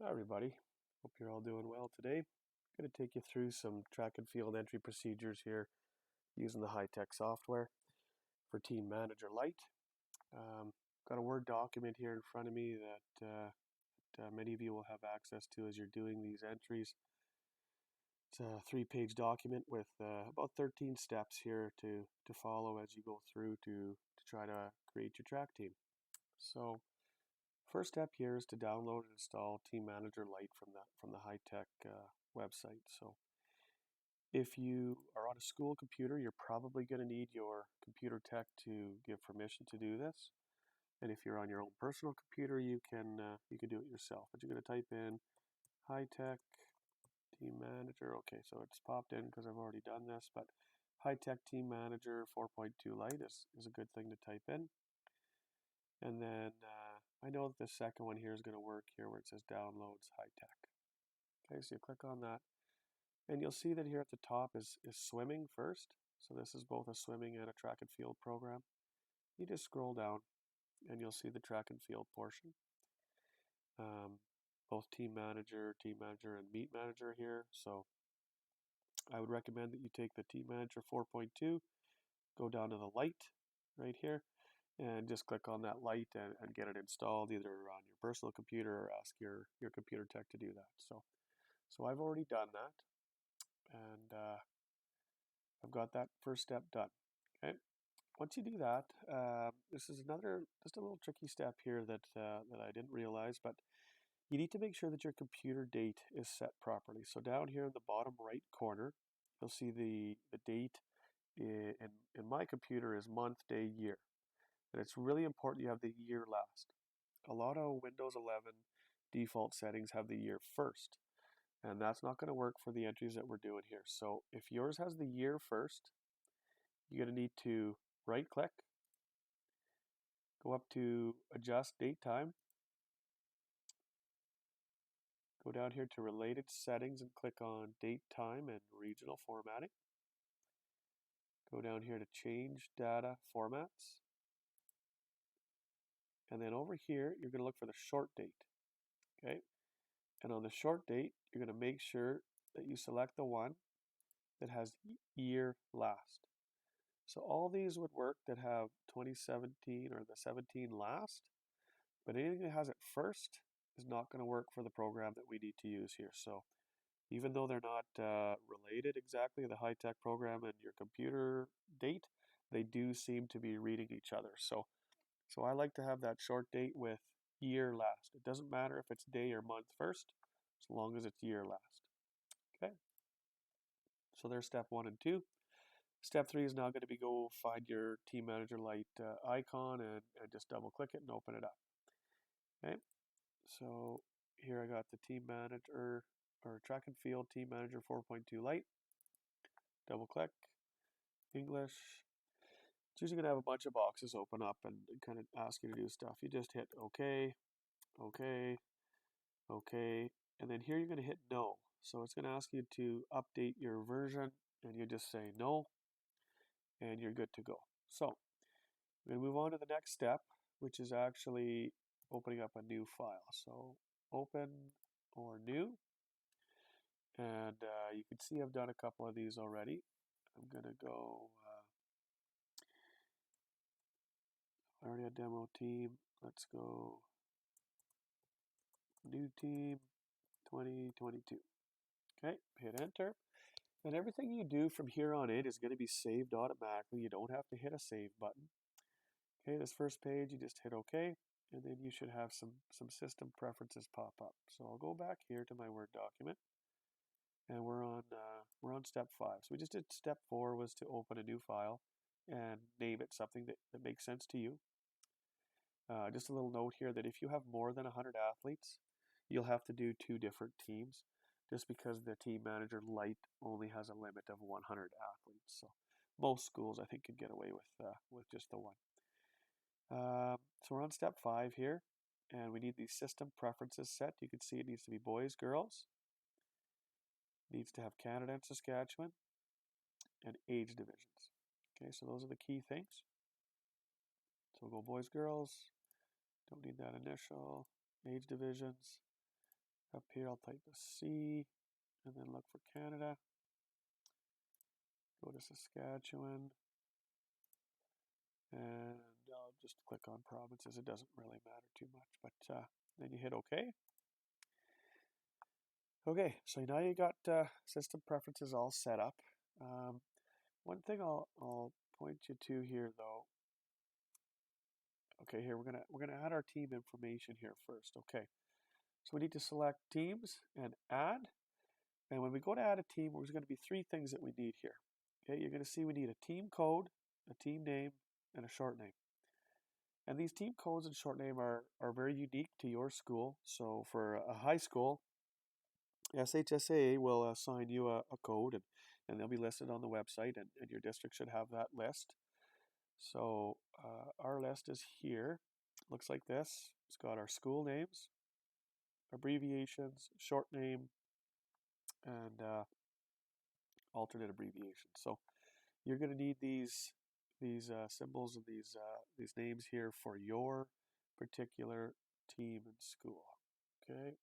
Hi everybody, hope you're all doing well today. I'm going to take you through some track and field entry procedures here using the Hytek software for Team Manager Lite. Got a Word document here in front of me that many of you will have access to as you're doing these entries. It's a 3-page document with about 13 steps here to follow as you go through to try to create your track team. So first step here is to download and install Team Manager Lite from the Hytek website. So if you are on a school computer, you're probably going to need your computer tech to give permission to do this. And if you're on your own personal computer, you can do it yourself. But you're going to type in Hytek Team Manager. Okay, so it's popped in because I've already done this, but Hytek Team Manager 4.2 Lite is a good thing to type in. And then I know that the second one here is going to work here where it says Downloads Hytek. Okay, so you click on that. And you'll see that here at the top is swimming first. So this is both a swimming and a track and field program. You just scroll down and you'll see the track and field portion. Both Team Manager, and Meet Manager here. So I would recommend that you take the Team Manager 4.2, go down to the Lite right here, and just click on that Lite and get it installed either on your personal computer or ask your computer tech to do that. So I've already done that, and I've got that first step done. Okay. Once you do that, this is just a little tricky step here that I didn't realize, but you need to make sure that your computer date is set properly. So down here in the bottom right corner, you'll see the date in my computer is month, day, year. And it's really important you have the year last. A lot of Windows 11 default settings have the year first, and that's not going to work for the entries that we're doing here. So if yours has the year first, you're going to need to right click, go up to adjust date time, go down here to related settings and click on date time and regional formatting. Go down here to change data formats. And then over here, you're going to look for the short date. Okay. And on the short date, you're going to make sure that you select the one that has year last. So all these would work that have 2017 or the 17 last, but anything that has it first is not going to work for the program that we need to use here. So even though they're not related exactly, the Hytek program and your computer date, they do seem to be reading each other. So I like to have that short date with year last. It doesn't matter if it's day or month first, as long as it's year last. Okay. So there's step 1 and 2. Step 3 is now going to be go find your Team Manager Lite icon and just double click it and open it up. Okay. So here I got the Team Manager or Track and Field Team Manager 4.2 Lite. Double click, English. It's usually going to have a bunch of boxes open up and kind of ask you to do stuff. You just hit OK, OK, OK, and then here you're going to hit No. So it's going to ask you to update your version, and you just say no, and you're good to go. So we're going to move on to the next step, which is actually opening up a new file. So open or new, and you can see I've done a couple of these already. I'm going to go, I already had demo team. Let's go new team 2022. Okay, hit enter. And everything you do from here on in is going to be saved automatically. You don't have to hit a save button. Okay, this first page, you just hit OK, and then you should have some system preferences pop up. So I'll go back here to my Word document, and we're on step 5. So we just did step 4 was to open a new file and name it something that makes sense to you. Just a little note here that if you have more than 100 athletes, you'll have to do 2 different teams, just because the Team Manager Lite only has a limit of 100 athletes. So most schools, I think, could get away with just the one. So we're on step 5 here, and we need these system preferences set. You can see it needs to be boys, girls. It needs to have Canada and Saskatchewan, and age divisions. Okay, so those are the key things. So we'll go boys, girls. Don't need that initial. Age divisions. Up here, I'll type a C and then look for Canada. Go to Saskatchewan. And I'll just click on provinces. It doesn't really matter too much, but then you hit OK. Okay, so now you got system preferences all set up. One thing I'll point you to here, though. Okay, here we're gonna add our team information here first. Okay, so we need to select teams and add. And when we go to add a team, there's going to be three things that we need here. Okay, you're going to see we need a team code, a team name, and a short name. And these team codes and short name are very unique to your school. So for a high school, SHSAA will assign you a code, and they'll be listed on the website, and your district should have that list. So our list is here. Looks like this. It's got our school names, abbreviations, short name, and alternate abbreviations. So you're going to need these symbols and these names here for your particular team and school. Okay.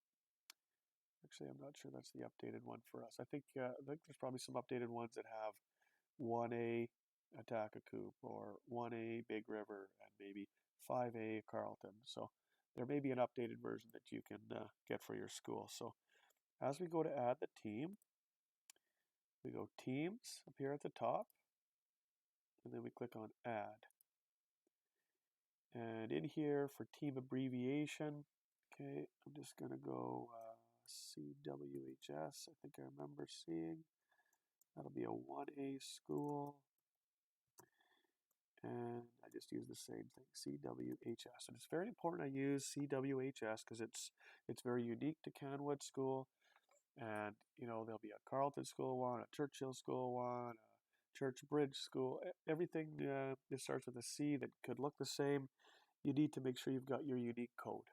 Actually, I'm not sure that's the updated one for us. I think there's probably some updated ones that have 1A Atakakoop or 1A Big River and maybe 5A Carleton. So there may be an updated version that you can get for your school. So as we go to add the team, we go Teams up here at the top, and then we click on Add. And in here for team abbreviation, okay, I'm just going to go CWHS. I think I remember seeing. That'll be a 1A school. And I just use the same thing, CWHS. And it's very important I use CWHS because it's very unique to Canwood School. And, you know, there'll be a Carleton School one, a Churchill School one, a Church Bridge School. Everything that starts with a C that could look the same, you need to make sure you've got your unique code.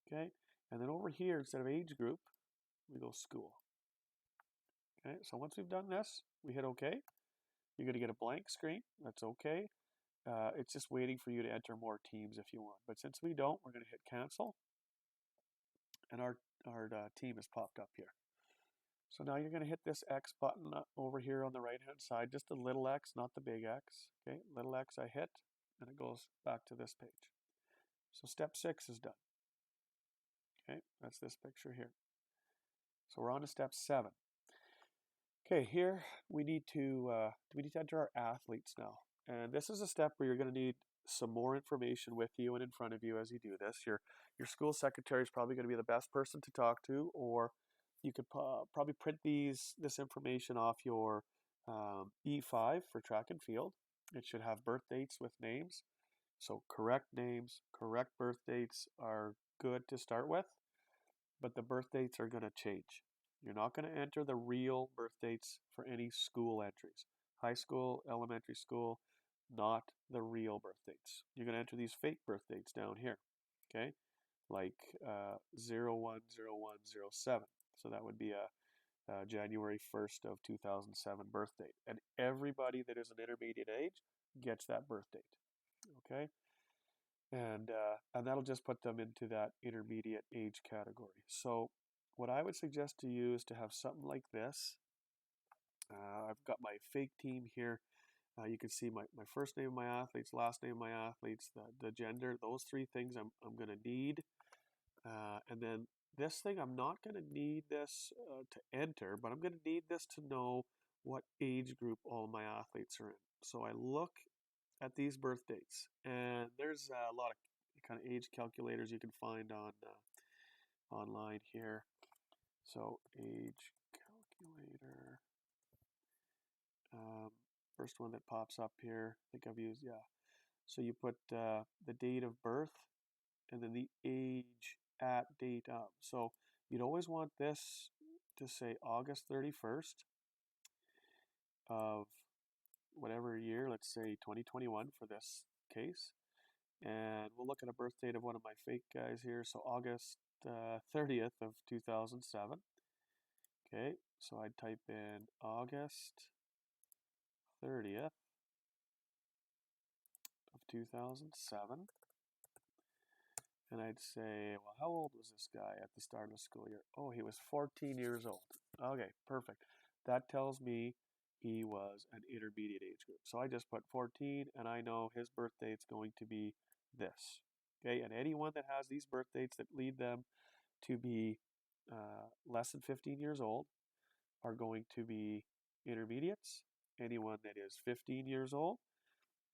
Okay? And then over here, instead of age group, we go school. Okay, so once we've done this, we hit OK. You're going to get a blank screen. That's OK. It's just waiting for you to enter more teams if you want. But since we don't, we're going to hit cancel. And our team has popped up here. So now you're going to hit this X button over here on the right-hand side, just a little X, not the big X. Okay, little X I hit, and it goes back to this page. So step 6 is done. Okay, that's this picture here. So we're on to step 7. Okay, here we need to enter our athletes now. And this is a step where you're going to need some more information with you and in front of you as you do this. Your school secretary is probably going to be the best person to talk to, or you could probably print this information off your E5 for track and field. It should have birth dates with names. So correct names, correct birth dates are good to start with, but the birth dates are going to change. You're not going to enter the real birth dates for any school entries. High school, elementary school, not the real birth dates. You're going to enter these fake birth dates down here, okay? Like 010107. So that would be a January 1st of 2007 birth date. And everybody that is an intermediate age gets that birth date, okay? And that'll just put them into that intermediate age category. So what I would suggest to you is to have something like this. I've got my fake team here. You can see my first name of my athletes, last name of my athletes, the gender, those three things I'm going to need. And then this thing, I'm not going to need this to enter, but I'm going to need this to know what age group all my athletes are in. So I look at these birth dates, and there's a lot of kind of age calculators you can find on online here. So age calculator, first one that pops up here, I think I've used, yeah. So you put the date of birth and then the age at date of. So you'd always want this to say August 31st of whatever year, let's say 2021 for this case. And we'll look at a birth date of one of my fake guys here. So August 30th of 2007. Okay, so I'd type in August 30th of 2007. and I'd say, well, how old was this guy at the start of the school year? Oh, he was 14 years old. Okay, perfect. That tells me he was an intermediate age group. So I just put 14, and I know his birth date's going to be this. Okay, and anyone that has these birth dates that lead them to be less than 15 years old are going to be intermediates. Anyone that is 15 years old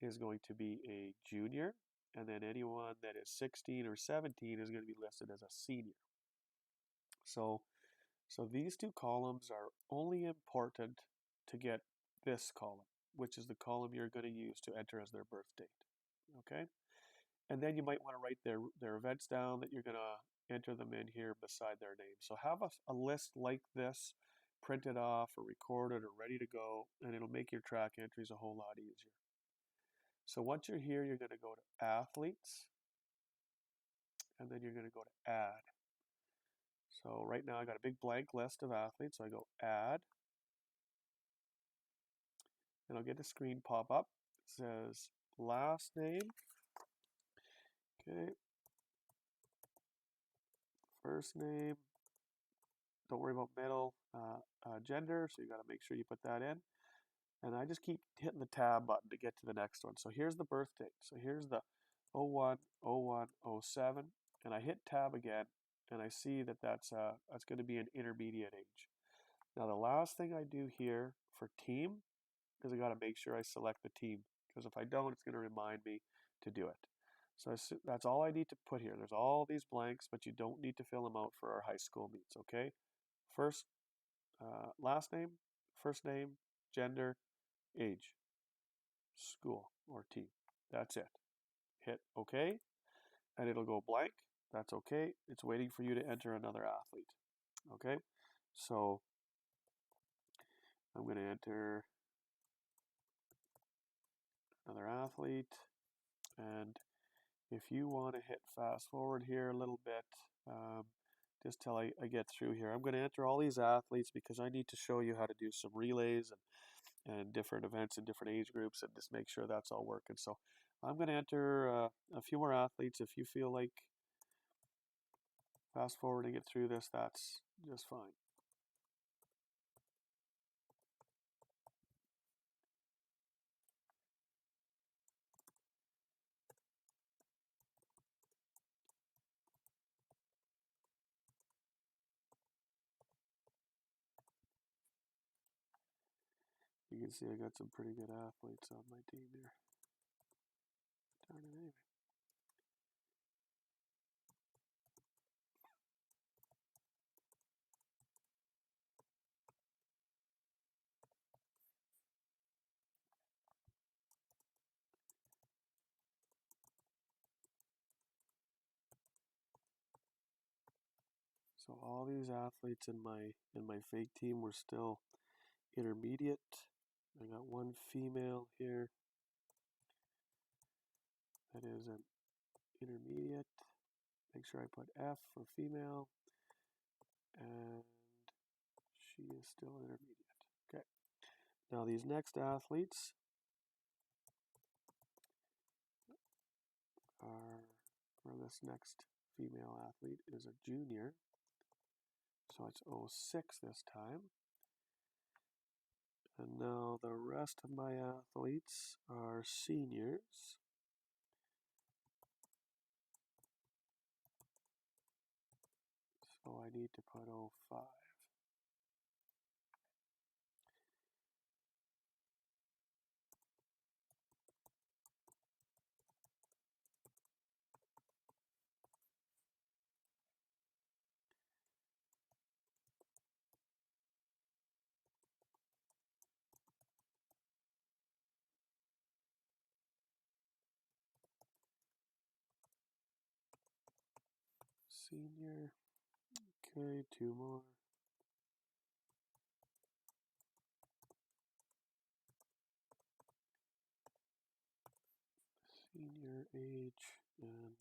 is going to be a junior, and then anyone that is 16 or 17 is going to be listed as a senior. So these two columns are only important to get this column, which is the column you're going to use to enter as their birth date. Okay? And then you might want to write their events down that you're going to enter them in here beside their name. So have a list like this printed off or recorded or ready to go, and it'll make your track entries a whole lot easier. So once you're here, you're going to go to athletes, and then you're going to go to add. So right now I got a big blank list of athletes, so I go add, and I'll get the screen pop up. It says last name, okay, first name, don't worry about middle, gender, so you got to make sure you put that in. And I just keep hitting the tab button to get to the next one. So here's the birth date. So here's the 01, 01, 07, and I hit tab again, and I see that that's going to be an intermediate age. Now the last thing I do here for team is I got to make sure I select the team, because if I don't, it's going to remind me to do it. So that's all I need to put here. There's all these blanks, but you don't need to fill them out for our high school meets, okay? First, last name, first name, gender, age, school, or team. That's it. Hit OK, and it'll go blank. That's okay. It's waiting for you to enter another athlete. Okay, so I'm going to enter another athlete, and if you want to hit fast forward here a little bit, just till I get through here. I'm going to enter all these athletes because I need to show you how to do some relays and different events in different age groups, and just make sure that's all working. So I'm going to enter a few more athletes. If you feel like fast forwarding it through this, that's just fine. You can see I got some pretty good athletes on my team here. Darn it, anyway. So all these athletes in my fake team were still intermediate. I got one female here that is an intermediate. Make sure I put F for female, and she is still intermediate. Okay. Now these next athletes are, or this next female athlete is a junior. So it's 06 this time. And now the rest of my athletes are seniors. So I need to put 05. Senior. Okay, two more. Senior age and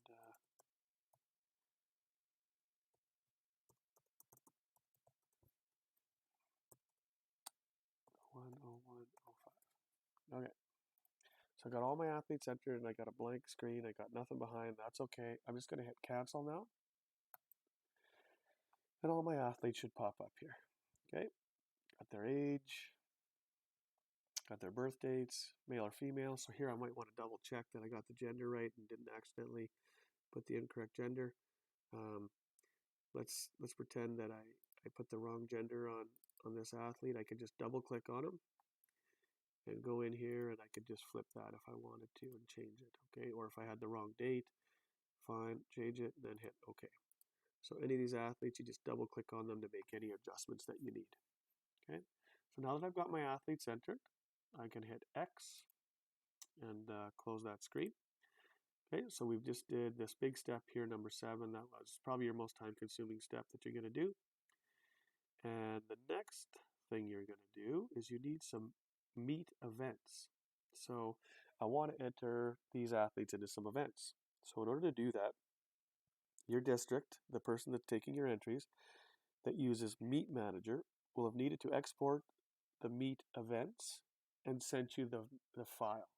01, 05. Okay. So I got all my athletes entered and I got a blank screen. I got nothing behind. That's okay. I'm just going to hit cancel now. And all my athletes should pop up here. Okay. Got their age, got their birth dates, male or female. So here I might want to double check that I got the gender right and didn't accidentally put the incorrect gender. Let's pretend that I put the wrong gender on this athlete. I could just double click on him and go in here and I could just flip that if I wanted to and change it. Okay. Or if I had the wrong date, fine, change it and then hit OK. So any of these athletes, you just double click on them to make any adjustments that you need. Okay. So now that I've got my athletes entered, I can hit X and close that screen. Okay, so we've just did this big step here, number 7. That was probably your most time-consuming step that you're going to do. And the next thing you're going to do is you need some meet events. So I want to enter these athletes into some events. So in order to do that, your district, the person that's taking your entries, that uses Meet Manager will have needed to export the Meet events and sent you the file.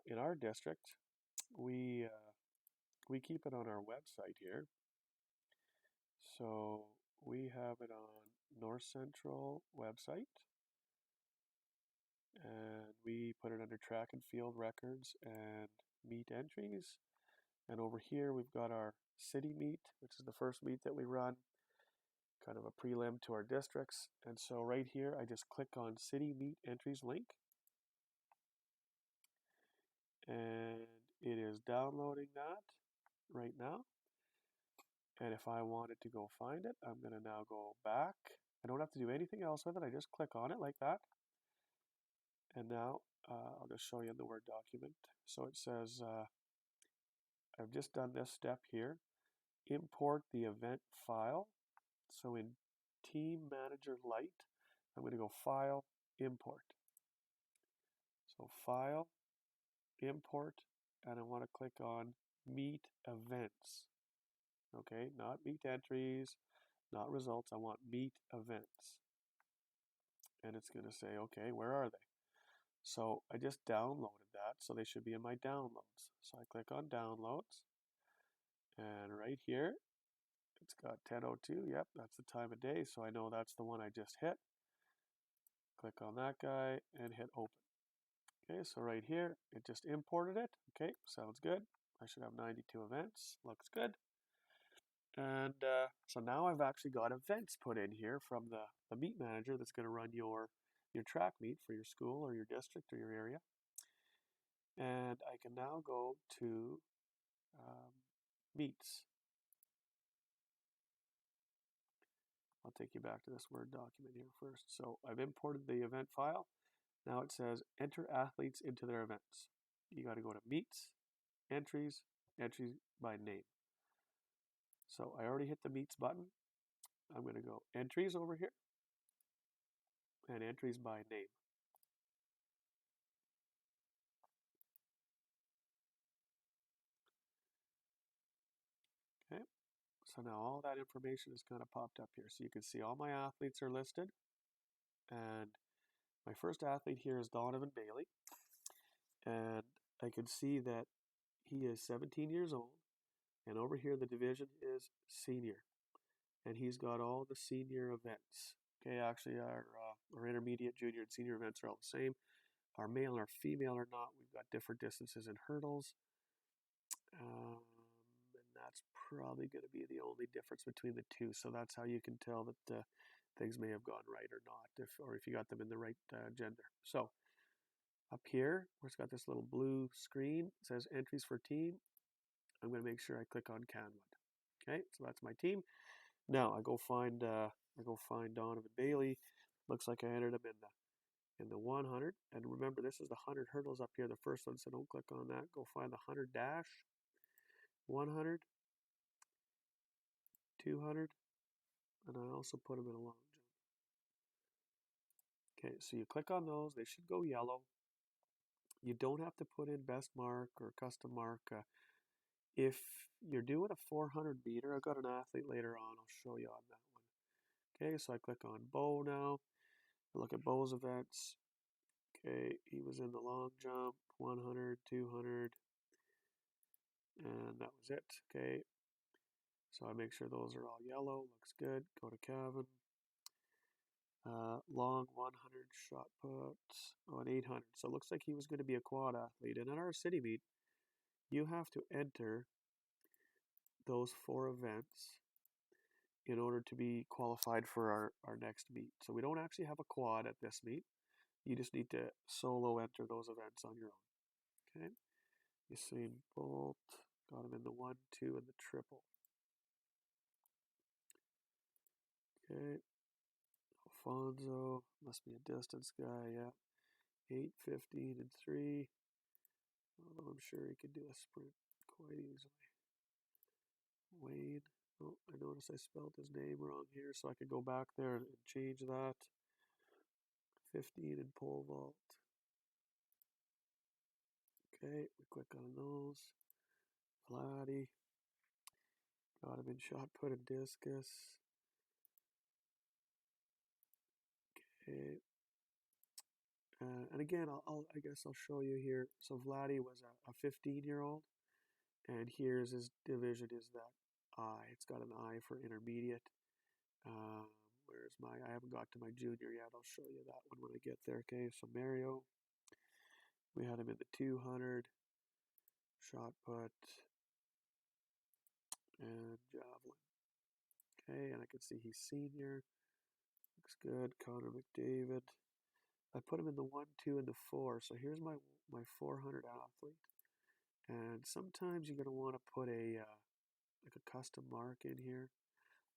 In our district, we keep it on our website here. So we have it on North Central website, and we put it under track and field records and meet entries. And over here we've got our city meet, which is the first meet that we run, kind of a prelim to our districts. And so right here I just click on city meet entries link, and it is downloading that right now. And if I wanted to go find it, I'm going to now go back. I don't have to do anything else with it. I just click on it like that. And now I'll just show you in the Word document. So it says, I've just done this step here. Import the event file. So in Team Manager Lite, I'm going to go File, Import. So File, Import, and I want to click on Meet Events. Okay, not Meet Entries, not Results. I want Meet Events. And it's going to say, okay, where are they? So I just downloaded that, so they should be in my downloads. So I click on downloads, and right here, it's got 10:02. Yep, that's the time of day, so I know that's the one I just hit. Click on that guy and hit open. Okay, so right here, it just imported it. Okay, sounds good. I should have 92 events. Looks good. And so now I've actually got events put in here from the meet manager that's going to run your track meet for your school or your district or your area. And I can now go to meets. I'll take you back to this Word document here first. So I've imported the event file. Now it says enter athletes into their events. You got to go to meets, entries, entries by name. So I already hit the meets button. I'm going to go entries over here and entries by name. Okay, so now all that information is kind of popped up here. So you can see all my athletes are listed. And my first athlete here is Donovan Bailey. And I can see that he is 17 years old. And over here, the division is senior. And he's got all the senior events. Okay, actually, our intermediate, junior, and senior events are all the same. Our male and our female are not. We've got different distances in hurdles. And that's probably going to be the only difference between the two. So that's how you can tell that things may have gone right or not, or if you got them in the right gender. So up here, where it's got this little blue screen, it says entries for team. I'm going to make sure I click on Canwood. Okay, so that's my team. Now I go find Donovan Bailey. Looks like I entered him in the 100. And remember, this is the 100 hurdles up here, the first one. So don't click on that. Go find the 100 dash, 100, 200, and I also put them in a long jump. Okay, so you click on those. They should go yellow. You don't have to put in best mark or custom mark. If you're doing a 400 meter, I've got an athlete later on. I'll show you on that one. Okay, so I click on Bo now. I look at Bo's events. Okay, he was in the long jump, 100, 200, and that was it. Okay, so I make sure those are all yellow. Looks good. Go to Kevin. Long 100 shot put on 800. So it looks like he was going to be a quad athlete. And in our city meet, you have to enter those 4 events in order to be qualified for our next meet. So we don't actually have a quad at this meet. You just need to solo enter those events on your own. Okay. Usain Bolt got him in the 1, 2, and the triple. Okay. Alfonso must be a distance guy. Yeah. 8, 15, and 3. Although I'm sure he could do a sprint quite easily. Wayne. Oh, I noticed I spelled his name wrong here, so I could go back there and change that. 15 in pole vault. Okay, we click on those. Vladdy. Got him in shot put and discus. Okay. And again, I guess I'll show you here. So Vladdy was a 15-year-old, and here's his division is that I. It's got an I for intermediate. Where's I haven't got to my junior yet. I'll show you that one when I get there. Okay, so Mario, we had him in the 200 shot put and javelin. Okay, and I can see he's senior. Looks good. Connor McDavid. I put him in the 1, 2, and the 4. So here's my 400 athlete. And sometimes you're going to want to put like a custom mark in here.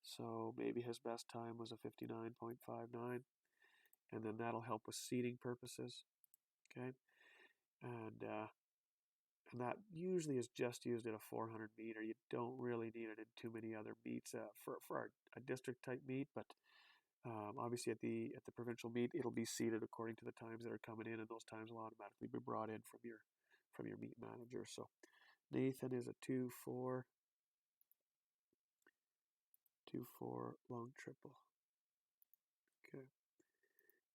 So maybe his best time was a 59.59, and then that'll help with seeding purposes. Okay, and that usually is just used at a 400 meter. You don't really need it in too many other meets for a district type meet, but obviously at the provincial meet, it'll be seeded according to the times that are coming in, and those times will automatically be brought in from your meet manager. So Nathan is a 2-4. 2-4 long triple. Okay.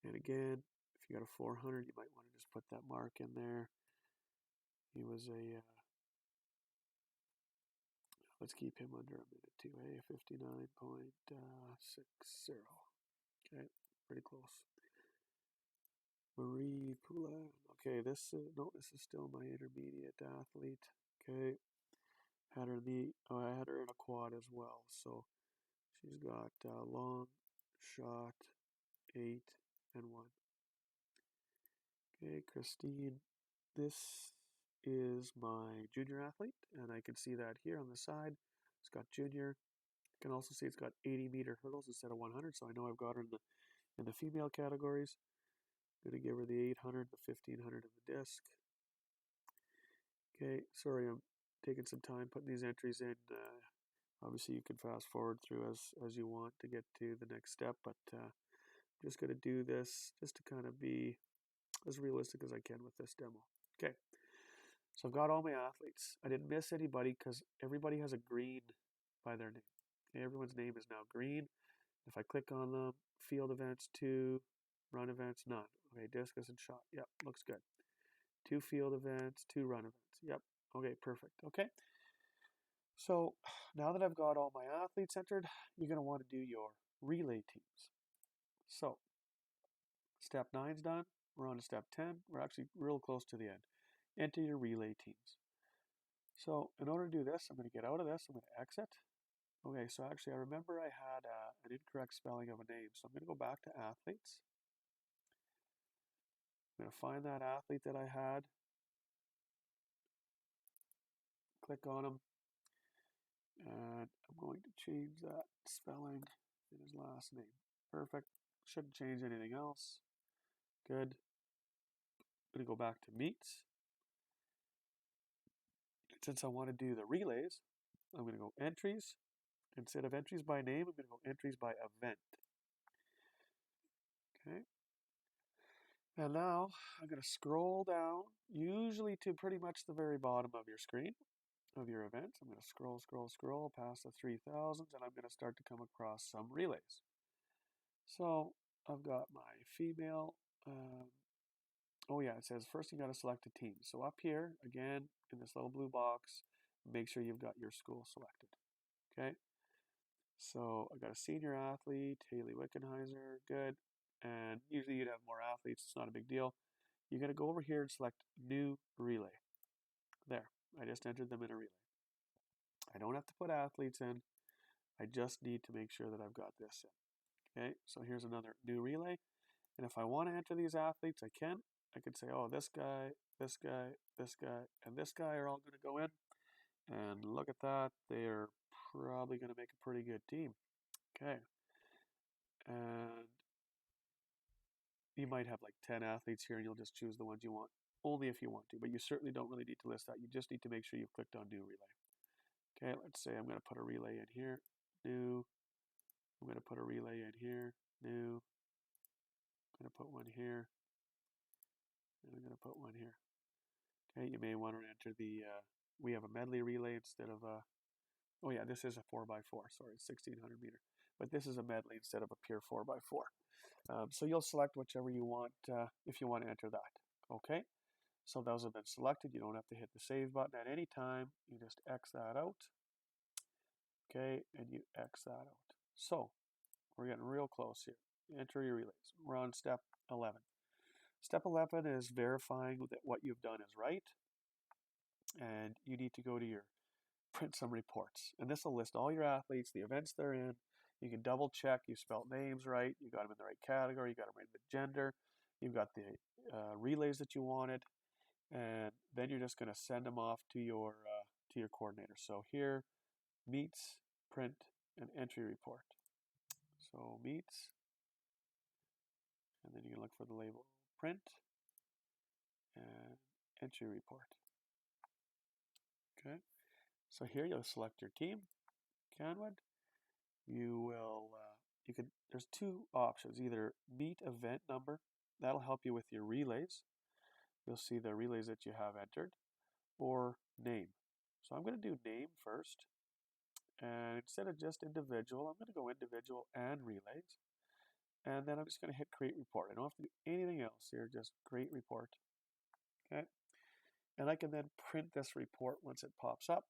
And again, if you got a 400, you might want to just put that mark in there. He was let's keep him under a minute too. A 59.60. Okay, pretty close. Marie Poulin. Okay, this is still my intermediate athlete. Okay, I had her in a quad as well. So she's got long shot 8 and 1. Okay, Christine, this is my junior athlete, and I can see that here on the side. It's got junior. I can also see it's got 80-meter hurdles instead of 100, so I know I've got her in the female categories. I'm going to give her the 800, the 1500, and the disc. Okay, sorry, I'm taking some time putting these entries in. Obviously, you can fast forward through as you want to get to the next step, but I'm just going to do this just to kind of be as realistic as I can with this demo. Okay, so I've got all my athletes. I didn't miss anybody because everybody has a green by their name. Okay, everyone's name is now green. If I click on them, field events 2, run events none. Okay, discus and shot. Yep, looks good. 2 field events, 2 run events. Yep. Okay, perfect. Okay. So now that I've got all my athletes entered, you're going to want to do your relay teams. So step 9's done. We're on to step 10. We're actually real close to the end. Enter your relay teams. So in order to do this, I'm going to get out of this. I'm going to exit. Okay, so actually I remember I had an incorrect spelling of a name. So I'm going to go back to athletes. I'm going to find that athlete that I had. Click on him. And I'm going to change that spelling in his last name. Perfect. Shouldn't change anything else. Good. I'm going to go back to meets. Since I want to do the relays, I'm going to go entries. Instead of entries by name, I'm going to go entries by event. Okay. And now I'm going to scroll down, usually to pretty much the very bottom of your screen, of your events. I'm going to scroll past the 3000s, and I'm going to start to come across some relays. So I've got my female oh yeah, it says first you got to select a team. So up here, again, in this little blue box, make sure you've got your school selected. Okay. So I got a senior athlete, Haley Wickenheiser, good. And usually you'd have more athletes, it's not a big deal. You're going to go over here and select new relay. There, I just entered them in a relay. I don't have to put athletes in. I just need to make sure that I've got this in. Okay, so here's another new relay. And if I want to enter these athletes, I can. I could say, oh, this guy, this guy, this guy, and this guy are all going to go in. And look at that. They are probably going to make a pretty good team. Okay. And you might have like 10 athletes here and you'll just choose the ones you want, only if you want to, but you certainly don't really need to list that. You just need to make sure you've clicked on new relay. Okay, let's say I'm going to put a relay in here, new. I'm going to put a relay in here, new. I'm going to put one here, and I'm going to put one here. Okay, you may want to enter the, we have a medley relay instead of a, oh yeah, this is a 4x4, sorry, it's 1600 meter. But this is a medley instead of a pure 4x4. So you'll select whichever you want if you want to enter that. Okay, so those have been selected. You don't have to hit the save button at any time. You just X that out. Okay, and you X that out. So we're getting real close here. Enter your relays. We're on step 11. Step 11 is verifying that what you've done is right. And you need to go to your print some reports. And this will list all your athletes, the events they're in. You can double check you spelled names right, you got them in the right category, you got them right in the gender, you've got the relays that you wanted, and then you're just going to send them off to your coordinator. So here, meets, print, and entry report. So meets, and then you can look for the label print and entry report. Okay, so here you'll select your team, Canwood. You will, there's two options, either meet event number, that'll help you with your relays. You'll see the relays that you have entered, or name. So I'm going to do name first, and instead of just individual, I'm going to go individual and relays, and then I'm just going to hit create report. I don't have to do anything else here, just create report. Okay, and I can then print this report once it pops up.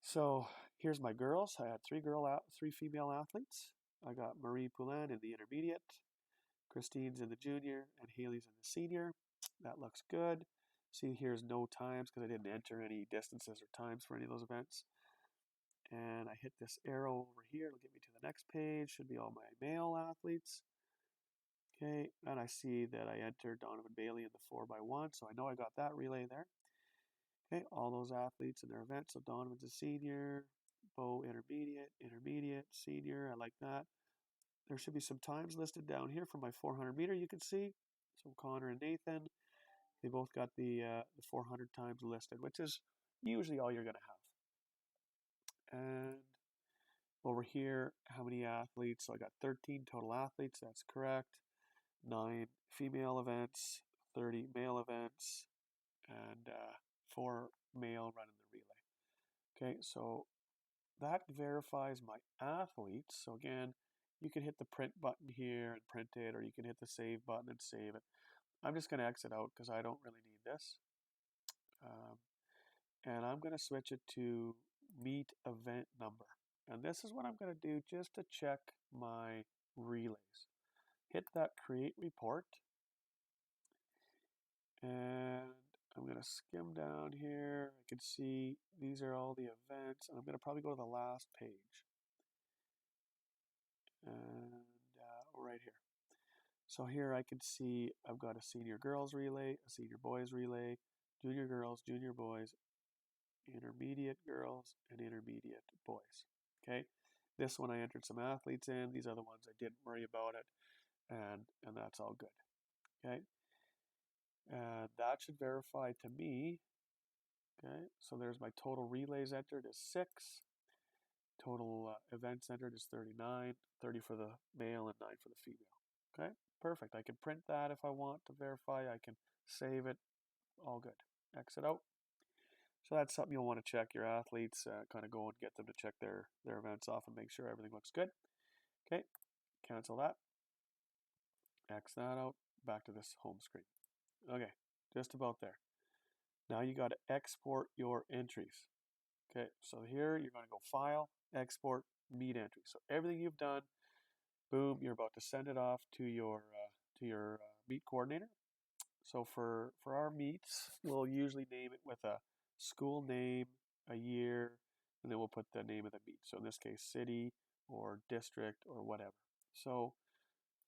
So here's my girls. I had three female athletes. I got Marie Poulin in the intermediate, Christine's in the junior, and Haley's in the senior. That looks good. See, here's no times because I didn't enter any distances or times for any of those events. And I hit this arrow over here. It'll get me to the next page. Should be all my male athletes. Okay, and I see that I entered Donovan Bailey in the 4x1, so I know I got that relay there. Okay, all those athletes and their events. So Donovan's a senior, Bo intermediate, senior. I like that. There should be some times listed down here for my 400 meter, you can see. So Connor and Nathan, they both got the 400 times listed, which is usually all you're going to have. And over here, how many athletes? So I got 13 total athletes, that's correct. 9 female events, 30 male events, and 4 male running the relay. Okay, so that verifies my athletes. So again, you can hit the print button here and print it, or you can hit the save button and save it. I'm just going to exit out because I don't really need this. And I'm going to switch it to meet event number. And this is what I'm going to do just to check my relays. Hit that create report. And I'm going to skim down here. I can see these are all the events. And I'm going to probably go to the last page. And right here. So here I can see I've got a senior girls relay, a senior boys relay, junior girls, junior boys, intermediate girls, and intermediate boys. Okay, this one I entered some athletes in. These other ones I didn't worry about it, and that's all good. Okay, and that should verify to me. Okay, so there's my total relays entered is 6. Total events entered is 39, 30 for the male and 9 for the female. Okay, perfect. I can print that if I want to verify. I can save it. All good. Exit out. So that's something you'll want to check your athletes, kind of go and get them to check their events off and make sure everything looks good. Okay, cancel that. X that out. back to this home screen. Okay, just about there. Now you got to export your entries. Okay, so here you're going to go File, Export, Meet Entry. So everything you've done, boom, you're about to send it off to your meet coordinator. So for our meets, we'll usually name it with a school name, a year, and then we'll put the name of the meet. So in this case, city or district or whatever. So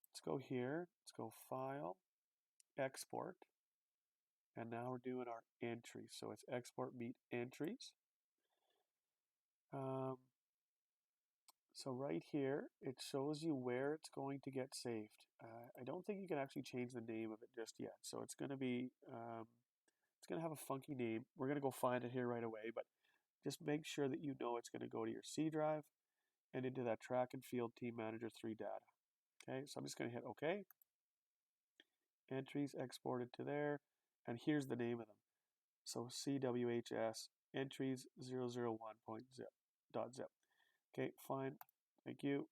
let's go here. Let's go File, Export, and now we're doing our entries. So it's Export Meet Entries. So right here, it shows you where it's going to get saved. I don't think you can actually change the name of it just yet. So it's going to be, it's going to have a funky name. We're going to go find it here right away, but just make sure that you know it's going to go to your C drive and into that Track and Field Team Manager 3 data. Okay, so I'm just going to hit OK. Entries exported to there, and here's the name of them. So CWHS entries 001.zip. Okay, fine. Thank you.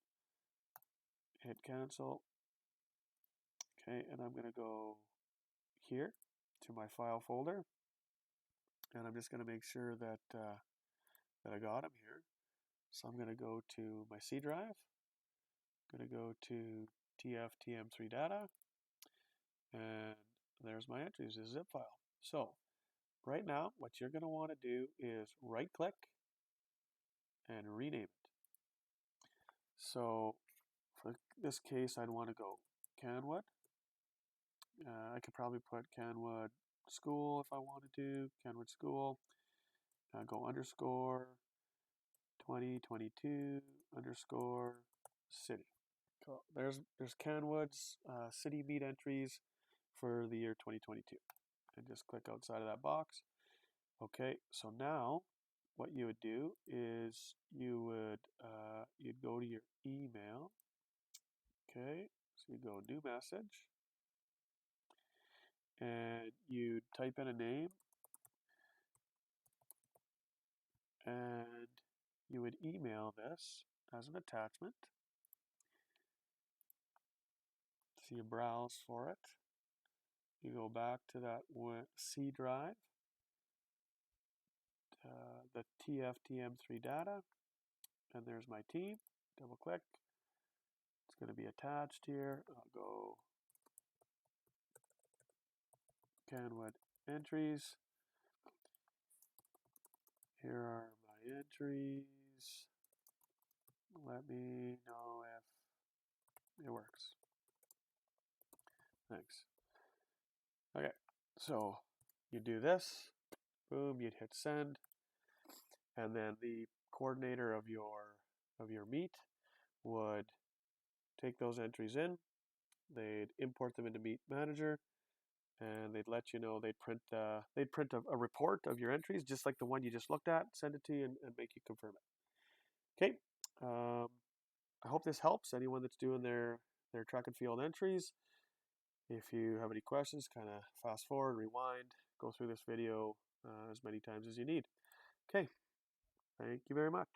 Hit cancel. Okay, and I'm going to go here to my file folder, and I'm just going to make sure that that I got them here. So I'm going to go to my C drive. I'm going to go to TFTM3 data, and there's my entries, a zip file. So right now, what you're going to want to do is right-click and rename it. So for this case, I'd want to go Canwood. I could probably put Canwood School if I wanted to. Canwood School. Go underscore 2022 underscore city. Cool. There's Canwood's city meet entries for the year 2022. And just click outside of that box. Okay, so now what you would do is you'd go to your email. Okay, so you go new message, and you type in a name, and you would email this as an attachment. So you browse for it. You go back to that C drive, the TFTM3 data, and there's my team. Double click. It's going to be attached here. I'll go Canwood entries. Here are my entries. Let me know if it works. Thanks. Okay, so you do this, boom, you'd hit send, and then the coordinator of your meet would take those entries in, they'd import them into Meet Manager, and they'd let you know they'd print a report of your entries, just like the one you just looked at, send it to you, and make you confirm it. Okay, I hope this helps anyone that's doing their track and field entries. If you have any questions, kind of fast forward, rewind, go through this video as many times as you need. Okay, thank you very much.